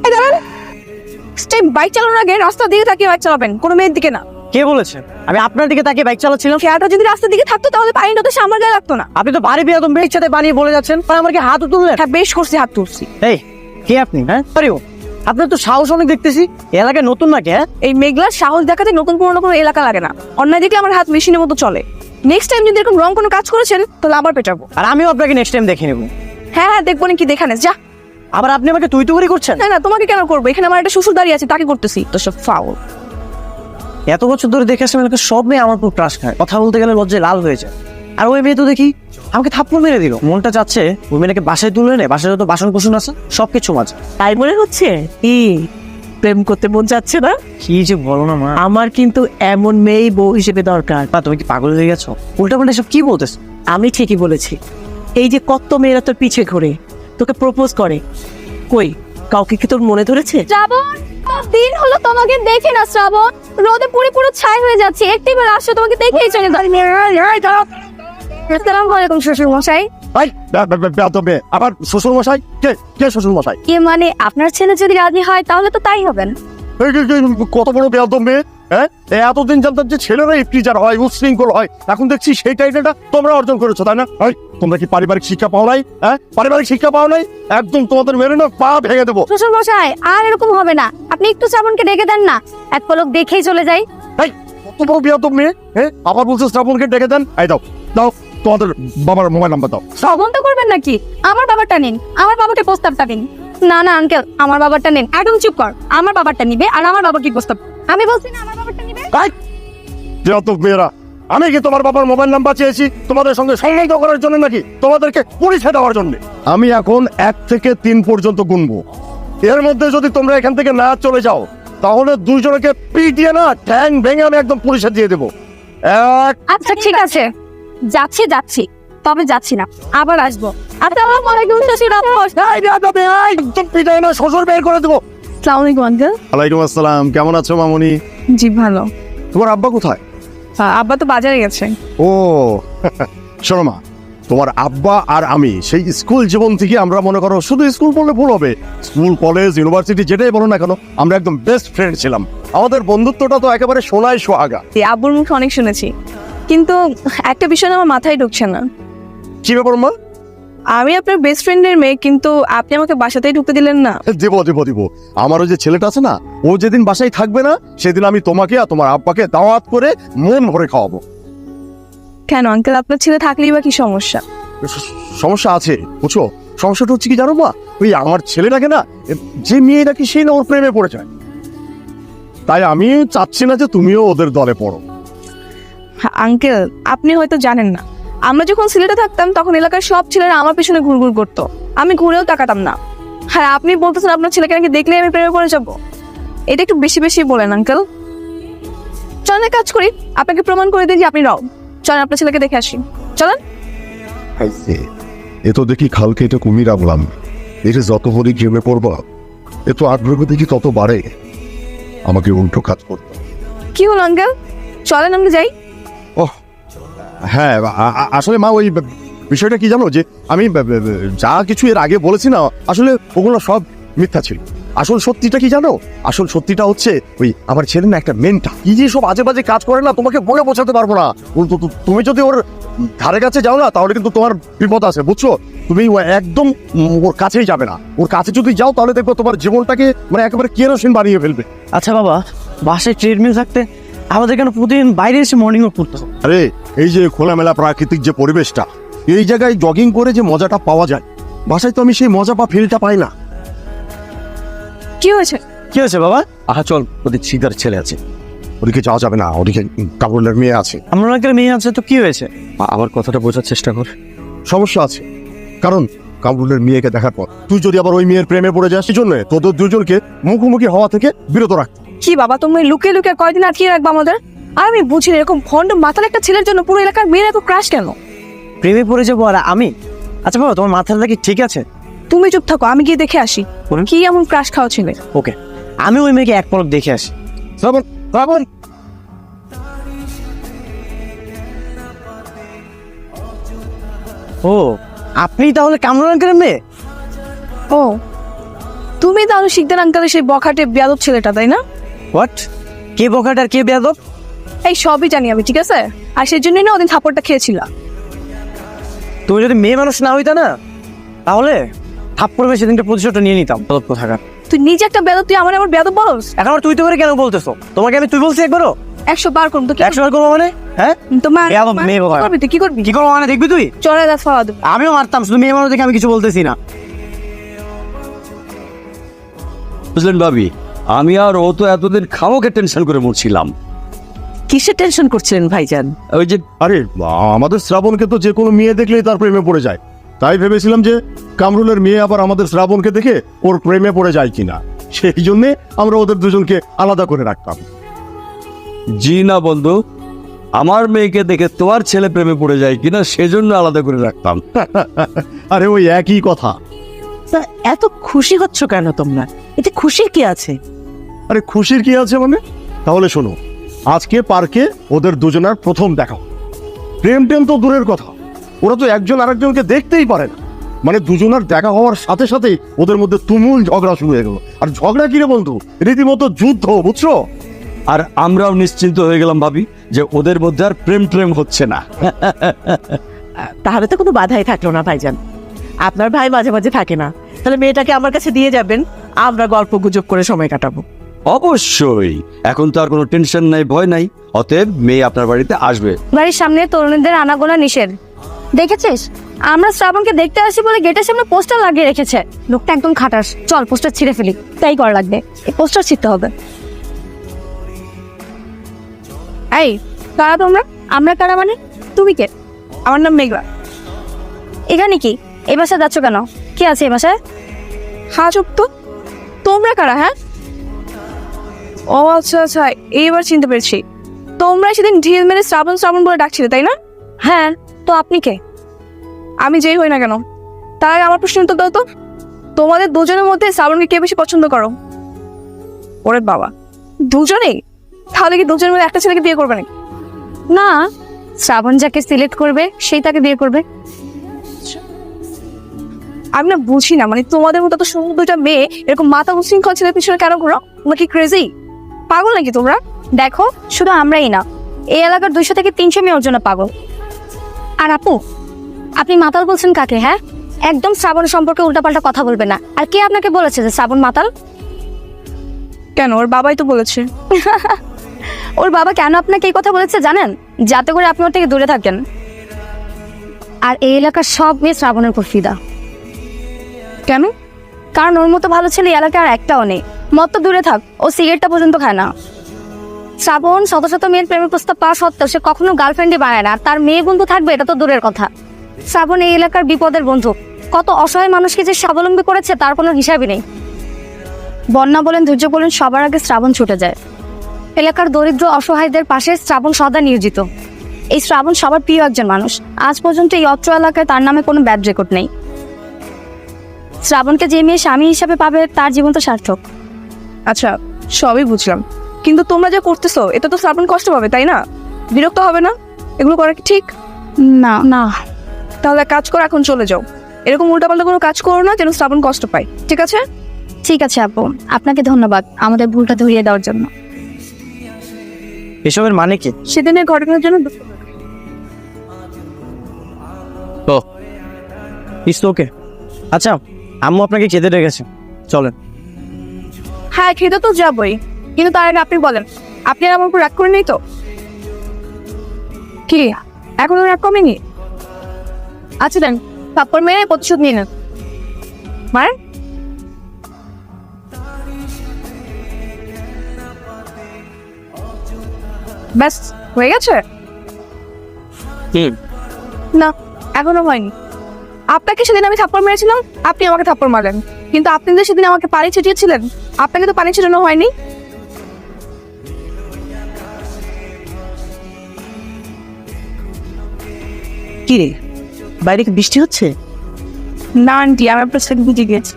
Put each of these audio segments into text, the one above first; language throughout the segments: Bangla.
এই দাঁড়ান, স্টেপ বাইক চালানোর আগে রাস্তার দিকে তাকিয়ে বাইক চালাবেন, কোনো মেয়ের দিকে না। কে বলেছে আমি আপনার দিকে তাকিয়ে বাইক চালাচ্ছিলাম? খেয়াটা যদি রাস্তার দিকে থাকতো তাহলে পানিটা তো আমার গায়ে লাগতো না। আপনি তো ভারী বেয়াদম ব্রেক সাথে বানিয়ে বলে যাচ্ছেন, আর আমার কি হাত তুললেন? হ্যাঁ বেশ করছি, হাত তুলছি। এই কে আপনি? হ্যাঁ পারিও, আপনার তো সাহস অনেক দেখতেছি। এলাকায় নতুন নাকি? হ্যাঁ, এই মেঘলার সাহস দেখাতে নতুন পুরনো কোনো এলাকা লাগে না। অন্যায় দেখলে আমার হাত মেশিনের মতো চলে। নেক্সট টাইম যদি এরকম রং কোনো কাজ করেছেন তাহলে আবার পেটাবো। আর আমিও আপনাকে নেক্সট টাইম দেখে নেব। হ্যাঁ হ্যাঁ দেখবো নাকি, দেখানে যা। আবার আপনি আমাকে তুই তুই করছেন? না না, তোমাকে কেন করবো? এখানে আমার একটা শ্বশুর দাঁড়িয়ে আছে, তাকে করতেছি। তো সব ফাউল। এত বছর ধরে দেখে আসলাম এলাকার সব মেয়ে আমার পুরো ক্রাশ খায়, কথা বলতে গেলে লজ্জায় লাল হয়ে যায়। আর ওই মেয়ে তো দেখি আমাকে থাপ্পড় মেরে দিল। মনটা চাচ্ছে ওই মেয়েটাকে বাসায় তুলে নে, বাসায় যত বাসন কুসন আছে সবকিছু মাঝে। তাই মনে হচ্ছে কি প্রেম করতে মন যাচ্ছে না? কি যে বলো না মা, আমার কিন্তু এমন মেয়েই বউ হিসেবে দরকার। মা তুমি কি পাগল হয়ে গেছো? উল্টা পাল্টা সব কি বলতেছো? আমি ঠিকই বলেছি। এই যে কত মেয়েরা তোর পিছে ঘুরে তোকে প্রপোজ করে, কই কাউকে কি তোর মনে ধরেছে? শ্রাবণ, দিন হলো তোমাকে দেখে না। শ্রাবণ, রোদে পুরো পুরো ছাই হয়ে যাচ্ছে, একটু বেলা আসো, তোমাকে দেখেই চলে যাই। আসসালামু আলাইকুম শ্বশুর মশাই। তবে আবার শ্বশুর মশাই? কে কে শ্বশুর মশাই? কে মানে আপনার ছেলে যদি রাজি হয় তাহলে তো তাই হবেন। কত বড় বেয়াদব মেয়ে! হ্যাঁ, এতদিন জানতাম যে ছেলেরা টিচার হয়, উচ্ছৃঙ্খল হয়, এখন দেখছি সেই টাইটেলটা তোমরা অর্জন করেছো, তাই না? তোমরা কি পারিবারিক শিক্ষা পাও নাই? হ্যাঁ, পারিবারিক শিক্ষা পাও নাই? একদম তোমাদের মেরে না পা ভেঙে দেবো। শ্বশুর মশাই আর এরকম হবে না, আপনি একটু শ্রাবণকে ডেকে দেন না, এক পলক দেখেই চলে যাই। কত বড় বেয়াদব মেয়ে! হ্যাঁ, আবার বলছো শ্রাবণকে ডেকে দেন। দাও দাও তোমাদের বাবার মোবাইল নাম্বার দাও। শ্রাবণ তো করবেন নাকি? আমার বাবারটা নিন, আমার বাবাকে প্রস্তাবটা দিন। না না আঙ্কেল, আমার বাবারটা নেন। একদম চুপ কর, আমার বাবারটা নিবে আর আমার বাবা কি প্রস্তাব? আমি বলছি না আমার বাবারটা নিবে। বেয়াদব মেয়েরা! আমি কি তোমার বাবার মোবাইল নাম্বার চেয়েছি তোমাদের সঙ্গে সংযুক্ত করার জন্য নাকি তোমাদেরকে পরিচয় দেওয়ার জন্য? আমি এখন 1 থেকে 3 পর্যন্ত গুনবো। এর মধ্যে যদি তোমরা এখান থেকে না চলে যাও তাহলে দুইজনকে পিটিয়ে না ঠ্যাং ভেঙে আমি একদম পুলিশে দিয়ে দেবো। 1। আচ্ছা ঠিক আছে, যাচ্ছি যাচ্ছি, তবে যাচ্ছি না, আবার আসবো। আসসালামু আলাইকুম শ্বশুর আব্বা। একদম পিটাই না, শ্বশুর বের করে দেবো। আসসালামু আলাইকুম আঙ্কেল। ওয়ালাইকুম আসসালাম, কেমন আছো মামুনি? জি ভালো। তোমার আব্বা কোথায়? আব্বা তো বাজারে গেছে। ও শোনো মা, তোমার আব্বা আর আমি সেই স্কুল জীবন থেকে আমরা মনে করো, শুধু স্কুল বললে ভুল হবে, স্কুল কলেজ ইউনিভার্সিটি যেটাই বলো না কেন, আমরা একদম বেস্ট ফ্রেন্ড ছিলাম। আমাদের বন্ধুত্বটা তো একেবারে সোনায় সোহাগা। আব্বুর মুখে অনেক শুনেছি, কিন্তু একটা বিষয় আমার মাথায় ঢুকছে না। কি ব্যাপার মা? আমি আপনার বেস্ট ফ্রেন্ডের মেয়ে, কিন্তু আপনি আমাকে বাসাতেই ঢুকতে দিলেন না। দিব। আমার ওই যে ছেলেটা আছে না, ও যেদিন বাসায় থাকবে না সেদিন আমি তোমাকে আর তোমার আব্বাকে দাওয়াত করে মন ভরে খাওয়াবো। কেন আঙ্কেল, আপনার ছেলে থাকলেই বা কি সমস্যা? সমস্যা আছে বুঝছো? সমস্যাটা হচ্ছে কি জানো মা, ওই আমার ছেলেটাকে না যে মেয়ে নাকি সেই না ওর প্রেমে পড়ে যায়। তাই আমি চাচ্ছি না যে তুমিও ওদের দলে পড়ো। আঙ্কেল আপনি হয়তো জানেন না, আমরা যখন সিলেটে থাকতাম তখন এলাকার সব ছেলেরা আমার পেছনে ঘুরঘুর করতো, আমি ঘুরেও তাকাতাম না। হ্যাঁ আপনি বলতেছেন আপনার ছেলেকে নাকি দেখলেই আমি প্রেমে পড়ে যাবো? এটা একটু বেশি বেশি বলেন আঙ্কেল। চলেন এক কাজ করি, আপনাকে প্রমাণ করে দিই যে আপনি রাও। চলেন আপনার ছেলেকে দেখে আসি, চলেন। এ তো দেখি খালকে এটা কুমির আবলাম, এটা যত হরি গেমে পড়বা এ তো আগ্রহ দেখি তত বাড়ে। আমাকে উল্টো কাজ করতে। কি হলো আঙ্কেল, চলেন আমরা যাই। ওহ হ্যাঁ, আসলে মা ওই বিষয়টা কি জানো, যে আমি যা কিছু এর আগে বলেছি না, আসলে ওগুলো সব মিথ্যা ছিল। আসল সত্যিটা কি জানো? আসল সত্যিটা হচ্ছে ওই আমার ছেলে না একটা মেন্টা, কি যে সব আজে বাজে কাজ করে না, তোমাকে বলে বোঝাতে পারবো না। তুমি যদি ওর ধারে কাছে যাও না তাহলে কিন্তু তোমার বিপদ আছে, বুঝছো? তুমি একদম ওর কাছেই যাবে না। ওর কাছে যদি যাও তাহলে দেখবো তোমার জীবনটাকে মানে একেবারে কেরোসিন বানিয়ে ফেলবে। আচ্ছা বাবা, বাসায় ট্রেডমিল থাকতে আমাদের কেন প্রতিদিন বাইরে এসে মর্নিং ওয়াক করতে হবে? আরে এই যে খোলামেলা প্রাকৃতিক যে পরিবেশটা, এই জায়গায় জগিং করে যে মজাটা পাওয়া যায়, বাসায় তো আমি সেই মজা বা ফিলটা পাই না। কি হয়েছে? কি হয়েছে বাবা? আহা চল, ওদের সিগার ছেলে আছে। ওদিকে যাওয়া যাবে না, ওদিকে কাবুলের মেয়ে আছে। আমার অনেকের মেয়ে আছে, তো কি হয়েছে? আমার কথাটা বোঝার চেষ্টা কর। সমস্যা আছে, কারণ কাবুলের মেয়েকে দেখার পর তুই যদি আবার ওই মেয়ের প্রেমে পড়ে যাস, সেই জন্য তোদের দুজনকে মুখোমুখি হওয়া থেকে বিরত রাখ। কি বাবা, তুমি লুকিয়ে লুকিয়ে কয়দিন আটকিয়ে রাখবো আমাদের? আর আমি বুঝি না, এরকম ভন্ড মাথার একটা ছেলের জন্য পুরো এলাকার মেয়েরা এত ক্রাশ কেন? প্রেমে পড়ে যাবো আর আমি? আচ্ছা বাবা, তোমার মাথাটা কি ঠিক আছে? তুমি চুপ থাকো, আমি গিয়ে দেখে আসি কি এমন ক্রাশ খাওয়া ছেলে। ওকে, আমি ওই মেয়েকে এক পলক দেখে আসি। শ্রাবণ, শ্রাবণ। ও, আপনি তাহলে কামরুল আঙ্কেলের মেয়ে? ও তুমি তাহলে শিকদার আঙ্কালের সেই বখাটে বেয়াদব ছেলেটা, তাই না? হোয়াট? কে বকাট আর কে বেয়াদব? এই সবই জানি আমি, ঠিক আছে? আর সেই জন্যই না ওদিন থাপ্পড়টা খেয়েছিল। তুমি যদি মেয়ে মানুষ না হইতা না, তাহলে থাপ্পড় মেরে সেদিনটা প্রতিশোধটা নিয়ে নিতাম। বেয়াদব কোথাকার। তুই নিজে একটা বেয়াদব, তুই আমার বেয়াদব বলস? এখন আর তুই তো করে কেন বলতেছো? তোমাকে আমি তুই বলছি একবারও? 100 বার করুন তো কি 100 বার করবো মানে? হ্যাঁ, তোমার বেয়াদব মেয়ে বাবা। করবি তুই, কি করবি? কি করবো মানে দেখবি তুই? চলে দাস ফাওয়া দেব। আমিও মারতাম, শুধু মেয়ে মানুষ দেখে আমি কিছু বলতেছি না। বুঝলেন ভাবি, আমি আর ও তো এতদিন খামোকে টেনশন করে মরছিলাম। কিসের টেনশন করছিলেন ভাইজান? ওই যে আরে আমাদের শ্রাবণকে তো যে কোনো মেয়ে দেখলেই তার প্রেমে পড়ে যায়, তাই ভেবেছিলাম যে কামরুলের মেয়ে আবার আমাদের শ্রাবণকে দেখে ওর প্রেমে পড়ে যায় কিনা, সেই জন্যে আমরা ওদের দুজনকে আলাদা করে রাখতাম। জি না বন্ধু, আমার মেয়েকে দেখে তোমার ছেলে প্রেমে পড়ে যায় কিনা সেজন্য আলাদা করে রাখতাম। আরে ওই একই কথা। তা এত খুশি হচ্ছ কেন তোমরা? এতে খুশির কি আছে? আরে খুশির কি আছে মানে? তাহলে শোনো, আজকে পার্কে ওদের দুজনের প্রথম দেখা। প্রেম টেম তো দূরের কথা, ওরা তো একজন আরেকজনকে দেখতেই পারে না। মানে দুজনের দেখা হওয়ার সাথে সাথেই ওদের মধ্যে তুমুল ঝগড়া শুরু হয়ে গেল। আর ঝগড়া কিরে বন্ধু, রীতিমতো যুদ্ধ, বুঝছো? আর আমরাও নিশ্চিন্ত হয়ে গেলাম ভাবি যে ওদের মধ্যে আর প্রেম প্রেম হচ্ছে না। তাহলে তো কোনো বাধাই থাকলো না ভাইজান। আপনার ভাই মাঝে মাঝে থাকে না, তাহলে মেয়েটাকে আমার কাছে দিয়ে যাবেন, আমরা গল্প গুজব করে সময় কাটাবো। অবশ্যই, এখন তো আর কোনো টেনশন নাই, ভয় নাই। অতএব মেয়ে আপনার বাড়িতে আসবে। বাড়ির সামনে তরুণীদের আনাগোনা নিষেধ, দেখেছিস? আমরা শ্রাবণকে দেখতে আসি বলে গেটের সামনে পোস্টার লাগিয়ে রেখেছে। লোকটা একদম খাটাস। চল পোস্টার ছিঁড়ে ফেলি, তাই করা লাগবে। এই পোস্টার ছিঁড়তে হবে। এই কারা তোমরা? আমরা কারা মানে? তুমি কে? আমার নাম মেঘলা। এখানে কি? এই বাসায় যাচ্ছ কেন? কি আছে এই বাসায়? হ্যাঁ চুপ তো। তোমরা কারা? হ্যাঁ, ও আচ্ছা আচ্ছা, এইবার চিনতে পেরেছি। তোমরা সেদিন ঢিল মেরে শ্রাবণ শ্রাবণ বলে ডাকছিলে, তাই না? হ্যাঁ, তো আপনি কে? আমি যেই হই না কেন, তার আগে আমার প্রশ্ন উত্তর দাও তো। তোমাদের দুজনের মধ্যে শ্রাবণকে কে বেশি পছন্দ করো? ওরে বাবা, দুজনেই? তাহলে কি দুজনের মধ্যে একটা ছেলেকে বিয়ে করবে নাকি? না, শ্রাবণ যাকে সিলেক্ট করবে সেই তাকে বিয়ে করবে। আমি না বুঝি না, মানে তোমাদের মতো তো সুন্দর দুইটা মেয়ে এরকম মাথা উশৃঙ্খল ছেলের পিছনে কেন ঘোরো? তোমরা কি ক্রেজি? পাগল নাকি তোমরা? দেখো, শুধু আমরাই না, এই এলাকার 200 থেকে 300 মেয়ে ওর জন্য পাগল। আর আপু, আপনি মাতাল বলছেন কাকে? হ্যাঁ, একদম শ্রাবণ সম্পর্কে উল্টাপাল্টা কথা বলবে না। আর কে আপনাকে বলেছে যে শ্রাবণ মাতাল? কেন, ওর বাবাই তো বলেছে। ওর বাবা কেন আপনাকে এই কথা বলেছে জানেন? যাতে করে আপনি ওর থেকে দূরে থাকেন। আর এই এলাকার সব মেয়ে শ্রাবণের উপর ফিদা। কেন? কারণ ওর মতো ভালো ছেলে এই এলাকায় আর একটাও নেই। মত তো দূরে থাক, ও সিগারেটটা পর্যন্ত খায় না। শ্রাবণ শত শত মেয়ের প্রেমের প্রস্তাব পাওয়া সত্ত্বেও সে কখনো গার্লফ্রেন্ডই বানায় না। আর তার মেয়ে বন্ধু থাকবে এটা তো দূরের কথা। শ্রাবণ এই এলাকার বিপদের বন্ধু। কত অসহায় মানুষকে যে স্বাবলম্বী করেছে তার কোনো হিসাবই নেই। বন্যা বলেন, ধৈর্য বলেন, সবার আগে শ্রাবণ ছুটে যায়। এলাকার দরিদ্র অসহায়দের পাশে শ্রাবণ সদা নিয়োজিত। এই শ্রাবণ সবার প্রিয় একজন মানুষ। আজ পর্যন্ত এই অত্র এলাকায় তার নামে কোনো ব্যাড রেকর্ড নেই। শ্রাবণকে যে মেয়ে স্বামী হিসাবে পাবে তার জীবন তো সার্থক। আচ্ছা, সবই বুঝলাম, কিন্তু তোমরা যা করতেছো এটা তো শ্রাবণ কষ্ট পাবে, তাই না? বিরক্ত হবে না এগুলো করা কি ঠিক? না না। তাহলে কাজ করো, এখন চলে যাও। এরকম উল্টাপাল্টা কোনো কাজ করো না যেন শ্রাবণ কষ্ট পায়, ঠিক আছে? ঠিক আছে আপু, আপনাকে ধন্যবাদ আমাদের ভুলটা ধরিয়ে দেওয়ার জন্য। এসবের মানে কি? সেদিনের ঘটনার জন্য তো ইটস ওকে। আচ্ছা, আম্মু আপনাকে খেতে রেখেছে, চলেন। হ্যাঁ, খেতে তো যাবই, কিন্তু তার আগে আপনি বলেন, আপনি আর আমার উপর রাগ করে নেই তো? কি এখনো রাগ কমেনি? আচ্ছা দেন, থাপ্পড় মেরে প্রতিশোধ নিয়ে নেন। মার। ব্যাস হয়ে গেছে? না, এখনো হয়নি। আপনাকে সেদিন আমি থাপ্পড় মেরেছিলাম, আপনি আমাকে থাপ্পড় মারলেন, কিন্তু আপনি যে সেদিন আমাকে পানি ছিটিয়েছিলেন, আপনাকে তো পানি ছিটানো হয়নি। কি রে, বাইরে কি বৃষ্টি হচ্ছে? না আন্টি, আমার প্রস্তাব বুঝে গিয়েছে।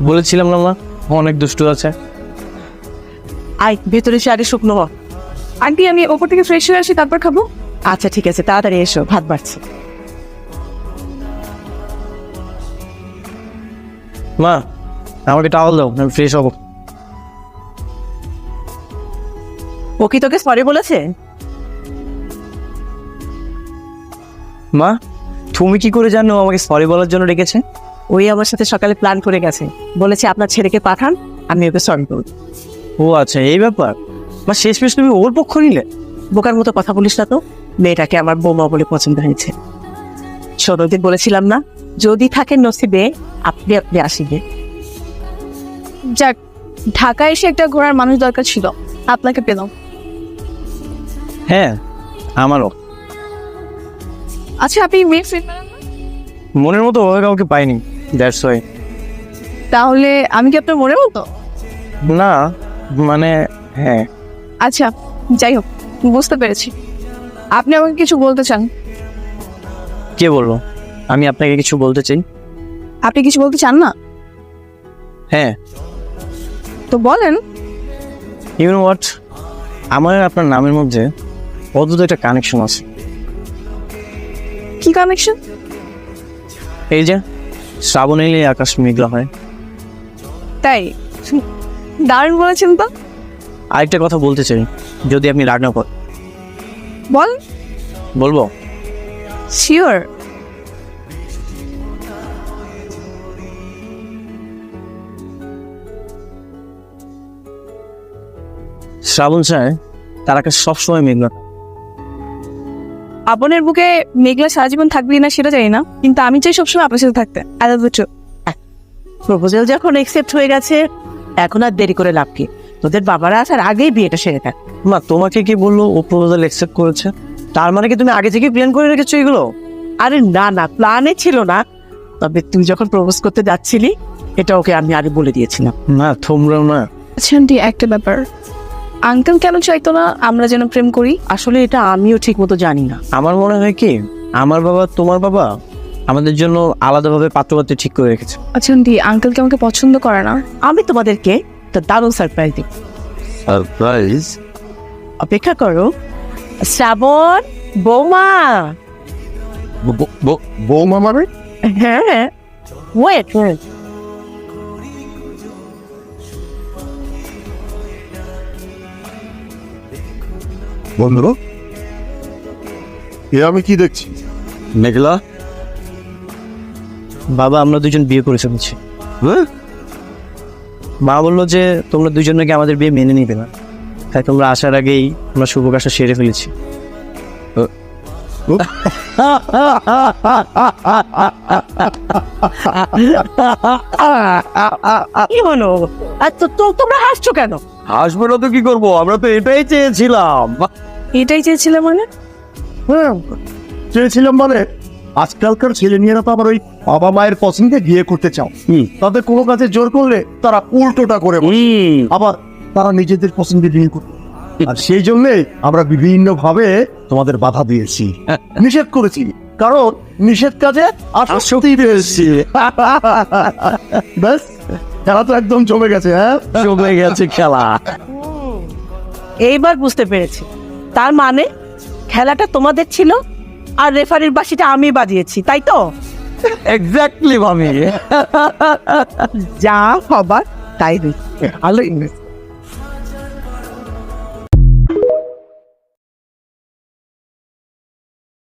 বলেছিলাম না মা, অনেক দুষ্টু আছে। আয় ভেতরে এসে আগে শুকনো হ। আন্টি, আমি ওপর থেকে ফ্রেশ হয়ে আসি, তারপর খাবো। আচ্ছা ঠিক আছে, তাড়াতাড়ি এসো, ভাত বাড়ছে। মা, আমাকে টাওয়াল দাও, আমি ফ্রেশ হবো। ও কি তোকে সরি বলেছে? মা, তুমি কি করে জানো ও আমাকে সরি বলার জন্য ডেকেছে? ওই আমার সাথে সকালে প্ল্যান করে গেছে, বলেছে আপনার ছেলেকে পাঠান, আমি ওকে সরি করব। ও আচ্ছা, এই ব্যাপার। মা, শেষমেশ তুমি ওর পক্ষ নিলে? বোকার মতো কথা বলিস না তো, মেয়েটাকে আমার বৌমা বলে পছন্দ হয়েছে। ছোটদিন বলেছিলাম না, যদি থাকে নসিবে আপনি আপনি আসিবে। যাক, ঢাকায় এসে একটা ঘোরার মানুষ দরকার ছিল, আপনাকে পেলাম। হ্যাঁ, আমারও। আচ্ছা, আপনি মেয়ে ফ্রেন্ড মনের মতো ওভাবে কাউকে পাইনি, দ্যাটস ওয়াই। তাহলে আমি কি আপনার মনের মতো? না মানে হ্যাঁ। আচ্ছা, যাই হোক, বুঝতে পেরেছি। আপনি আমাকে কিছু বলতে চান? কে বলবো? আমি আপনাকে কিছু বলতে চাই। আপনি কিছু বলতে চান না? হ্যাঁ। তো বলেন। ইউ নো হোয়াট, আমার আর আপনার নামের মধ্যে অদ্ভুত একটা কানেকশন আছে। কি কানেকশন? এই যে শ্রাবণ এলে আকাশ মেঘলা হয়। তাই? দারুণ বলেছেন তো। আরেকটা কথা বলতে চাই, যদি আপনি রাগ না করেন। বল। বলবো? শিওর। শ্রাবণ চায় তার আকাশ সবসময় মেঘলা। আপনের বুকে মেঘলা সারা জীবন থাকবে না সেটা জানি না, কিন্তু আমি চাই সবসময় আপনার সাথে থাকতে। I love you too. Proposal যখন একসেপ্ট হয়ে গেছে, এখন আর দেরি করে লাভ কি? তোদের বাবারা আসার আগেই বিয়েটা সেরে থাক। মা, তোমাকে কি বললো ও প্রপোজাল অ্যাকসেপ্ট করেছে? তার মানে কি তুমি আগে থেকে প্ল্যান করে রেখেছো এগুলো? আরে না না, প্ল্যানে ছিল না, তবে তুই যখন প্রপোজ করতে যাচ্ছিলি এটা ওকে আমি আগে বলে দিয়েছিলাম। না, তোমরাও না। আচ্ছা আন্টি, একটা ব্যাপার, আঙ্কেল কেন চাইতো না আমরা যেন প্রেম করি? আসলে এটা আমিও ঠিক মতো জানি না। আমার মনে হয় কি, আমার বাবা তোমার বাবা আমাদের জন্য আলাদাভাবে পাত্রপাত্রী ঠিক করে রেখেছে। আচ্ছা আন্টি, আঙ্কেল কি আমাকে পছন্দ করে না? আমি তোমাদেরকে একটা দারুণ সারপ্রাইজ দিই, সারপ্রাইজ? অপেক্ষা করো। শ্রাবণ, বৌমা। বৌমা মানে? হ্যাঁ, ওয়েট ওয়েট। বন্ধুরা, এ আমি কি দেখছি? মেঘলা? বাবা, আমরা দুজন বিয়ে করে ফেলেছি। হ্যাঁ? মা বললো যে তোমরা দুজন নাকি আমাদের বিয়ে মেনে নিবে না, তাই তোমরা আসার আগেই আমরা শুভ কাজটা সেরে ফেলেছি। কি হলো? আর তোমরা হাসছো কেন? হাসবো না তো কি করবো, আমরা তো এটাই চেয়েছিলাম। এটাই চেয়েছিলাম মানে? হ্যাঁ, চেয়েছিলাম মানে আজকালকার ছেলে মেয়েরা তো আবার ওই বাবা মায়ের পছন্দে বিয়ে করতে চাও। তাদের কোনো কাজে জোর করলে তারা উল্টোটা করে বসে। আবার তারা নিজেদের পছন্দে বিয়ে করতে, আর সেই জন্যে আমরা বিভিন্ন ভাবে তোমাদের বাধা দিয়েছি, নিষেধ করেছি, কারণ নিষেধ কাজে আসক্তি পেয়েছি। ব্যাস, খেলা তো একদম জমে গেছে। হ্যাঁ, জমে গেছে খেলা। এইবার বুঝতে পেরেছি, তার মানে খেলাটা তোমাদের ছিল আর রেফারির বাঁশিটা আমি বাজিয়েছি, তাই তো? এক্স্যাক্টলি মামি। যা হবার তাই হয়েছে। ভালো ইংরেজি।